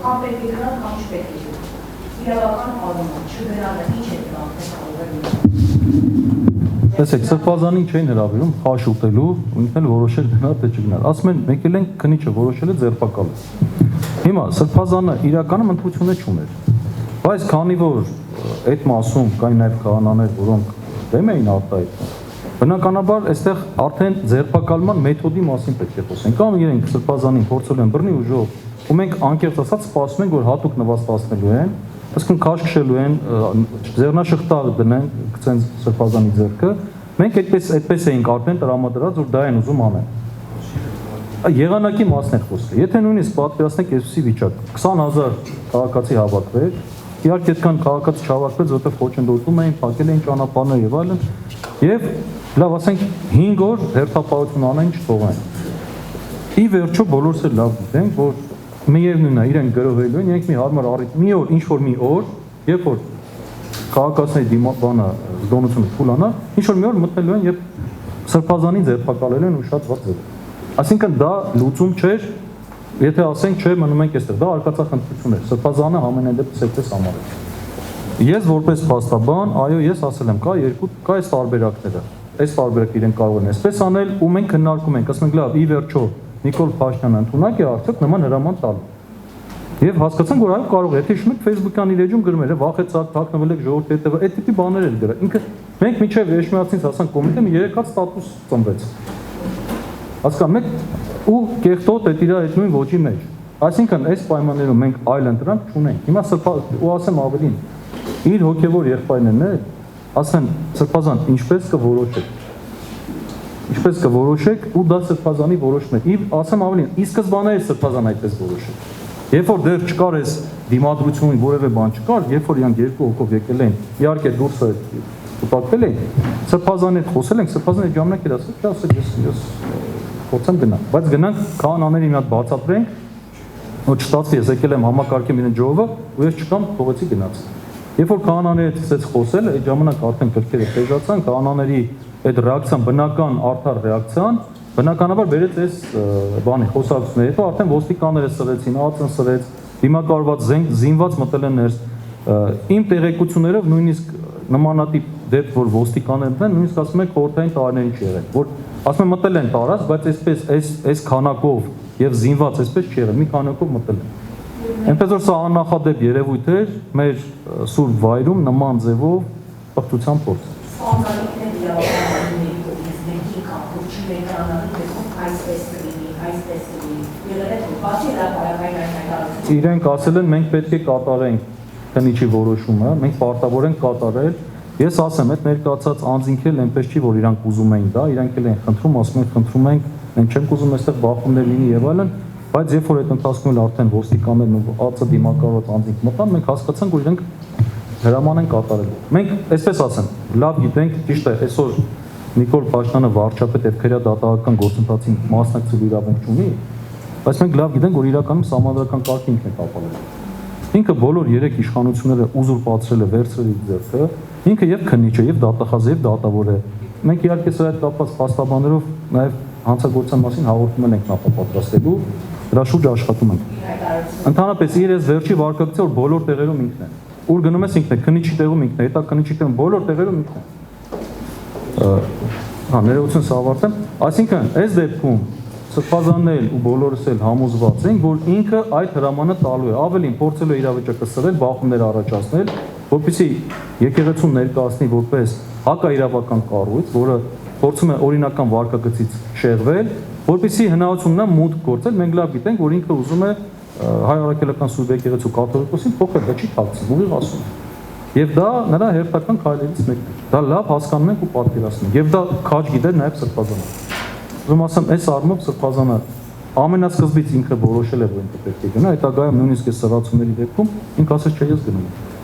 կամ պետք է գնալ, կամ չպետք է գնալ։ Իրավական առումով չգնալը ինչ է Տեսեք, սրբազանին չէին հրավիրում խաշ ուտելու, ինքն էլ որոշել գնալ թե չգնալ։ Ասում են եկել են քնիչը որոշել է ձերբակալ։ Հիմա սրբազանը իրականում ընդունությունը չուներ։ Բայց քանի որ այդ մասում կային նաև քահանաներ, որոնք դեմ էին արտահայտվում, բնականաբար այստեղ արդեն ձերբակալման մեթոդի մասին պետք է խոսենք։ Կամ իրենք սրբազանին փորձել են բռնի ուժով, ու մենք անկեղծ ասած սպասում ենք, որ հատուկ նվաստացնելու են, այսինքն քաշ քշելու են, ձեռնաշղթա դնեն, գցեն սրբազանի ձեռքը, մենք այդպես էինք արդեն տրամադրած, որ դա են ուզում անեն։ Եղանակի մասն է խոսքը։ Եթե նույնիսկ պատկերացնեք այսպիսի վիճակ, 20,000 քաղաքացի հավաքվեր, իհարկե այդքան քաղաքացի չհավաքվեց, որտեղ խոչընդոտում էին, փակել էին ճանապարհներ եւ այլն, եւ լավ ասենք 5 օր հերթապահություն անեն չթողեն։ Ի վերջո բոլորս էլ լավ գիտենք, որ միևնույնն է, իրենք գրովելու են, իրենք մի հարմար առիթ, մի օր, ինչ որ մի օր, երբ որ քաղաքացիների դիմաբանը զգոնությունը փուլանա, ինչ որ մի օր մտնելու են եւ սրբազանին ձերբակալել են ու շատ վատ ձև։ Այսինքն դա լուծում չէր, եթե ասենք չէ մնում ենք այստեղ, դա արկածախնդրություն էր, սրբազանը ամենայն դեպս այդպես համարել։ Ես որպես փաստաբան, այո, ես ասել եմ, կա այս տարբերակները, այս տարբերակը իրենք կարող են այսպես անել ու մենք քննարկում ենք, ասենք լավ, ի վերջո Նիկոլ Փաշինյանը ընդունակ է արդյոք նման հրաման տալ։ Եվ հասկացանք, որ այո կարող է, եթե հիշում եք Facebook-յան իր էջում գրում էր, վախեցած, թաքնվել եք ժողովրդի հետևը, այդ տիպի բաներ էլ գրել։ Ինքը մենք միջև Էշմիածից հասանք կոմիտե մի 3 հատ ստատուս ծնվեց։ Հասկանում եք, ու կեղտոտ այդ իր այդ նույն ոճի մեջ։ Այսինքն այս պայմաններում մենք այլ ընտրանք չունենք։ Հիմա ու ասեմ ավելին, իր հոգևոր եղբայրներն էլ ասեն սրբազան ինչպես կորոշեք։ Ինչպես կորոշեք ու դա սրբազանի որոշումն է։ Եվ ասեմ ավելին, ի սկզբանե է սրբազան այդպես որոշել։ Երբ որ դեռ չկար այս դիմադրությունի որևէ բան չկար, երբ որ իրանք երկու հոգով եկել են, իհարկե դուրսը ուտակվել են, սրբազանի հետ խոսել ենք, սրբազանի ժամանակ էր ասել, ասել ես փորձեմ գնալ, բայց գնանք քահանաների մի հատ բացատրենք, որ չստացվի, ես եկել եմ համակարգեմ իրեն ժողովը, ու ես չկամ, թողեցի գնաց։ Երբ որ քահանաների հետ սկսեց խոսել, այդ ժամանակ արդեն կրկերը թեժացան, քահանաների այդ ռեակցիան բնական արդար ռեակցիան, բնականաբար բերեց այս բանի խոսակցությունները, հետո արդեն ոստիկանները սրեցին, ԱԾ-ն սրեց, դիմակայված զինված մտել են ներս։ Իմ տեղեկություններով նույնիսկ նմանատիպ դեպք, որ ոստիկաններն են, նույնիսկ ասում են խորհրդային տարիներին չի եղել, որ ասում են մտել են տարած, բայց այսպես այս քանակով եւ զինված այսպես չի եղել, մի քանակով մտել են։ Այնպես որ սա աննախադեպ երևույթ էր մեր սուրբ վայրում նման ձևով պղծության փորձ։ Իրենք ասել են մենք պետք է կատարենք քննիչի որոշումը, մենք պարտավոր ենք կատարել։ Ես ասեմ, այդ ներկայացած անձինք էլ այնպես չի, որ իրանք ուզում էին դա, իրանք էլ են խնդրում, ասում են խնդրում ենք, մենք չենք ուզում այստեղ բախումներ լինի եւ այլն, բայց երբ որ այդ ընթացքում էլ արդեն ոստիկաններն ու ԱԾ դիմակայված անձինք մտան, մենք հասկացանք, որ իրենք հրաման են կատարելու։ Մենք այսպես ասեմ, լավ գիտենք, ճիշտ է, այսօր Նիկոլ Փաշինյանը վարչապետ եւ քրեադատական գործընթացին մասնակցելու իրավունք չունի, բայց մենք լավ գիտենք, որ իրականում սահմանադրական կարգը ինքն է կապալել։ Ինքը բոլոր 3 իշխանությունները ուզուրպացրել է, վերցրել իր ձեռքը, ինքը եւ քննիչ է, եւ դատախազ, եւ դատավոր է։ Մենք իհարկե սրա հետ կապված փաստաբաններով նաեւ հանցագործության մասին հաղորդում ենք նախապատրաստելու, դրա շուրջ աշխատում ենք։ Ընդհանրապես իր այս վերջի վարկագծը, որ բոլոր տեղերում ինքն է։ Ուր գնում ես ինքն է, քննիչի տեղում ինքն է, հետա քննիչի տեղում բոլոր տեղերում ինքն է։ Ներողություն ավարտեմ, այսինքն այս դեպքում սրբազանն էլ ու բոլորս էլ համոզված ենք, որ ինքը այդ հրամանը տալու է, ավելին փորձելու է իրավիճակը սրել, բախումներ առաջացնել, որպեսզի եկեղեցուն ներկայացնի որպես հակաիրավական կառույց, որը փորձում է օրինական վարկագծից շեղվել, որպեսզի հնարավորությունն է մուտք գործել, մենք լավ գիտենք, որ ինքը ուզում է հայ առաքելական սուրբ եկեղեցու կաթողիկոսին փոխել, դա չի թաքցնում, ուղիղ ասում է։ Եվ դա նրա հերթական քայլերից մեկն է։ Դա լավ հասկանում ենք ու պատկերացնում ենք։ Եվ դա քաջ գիտեր նաև սրբազանը։ Ուզում ասեմ, այս առումով սրբազանը ամենասկզբից ինքը որոշել է, որ ինքը պետք է գնա, հետագայում նույնիսկ այս սրացումների դեպքում ինքը ասեց չէ, ես գնում եմ։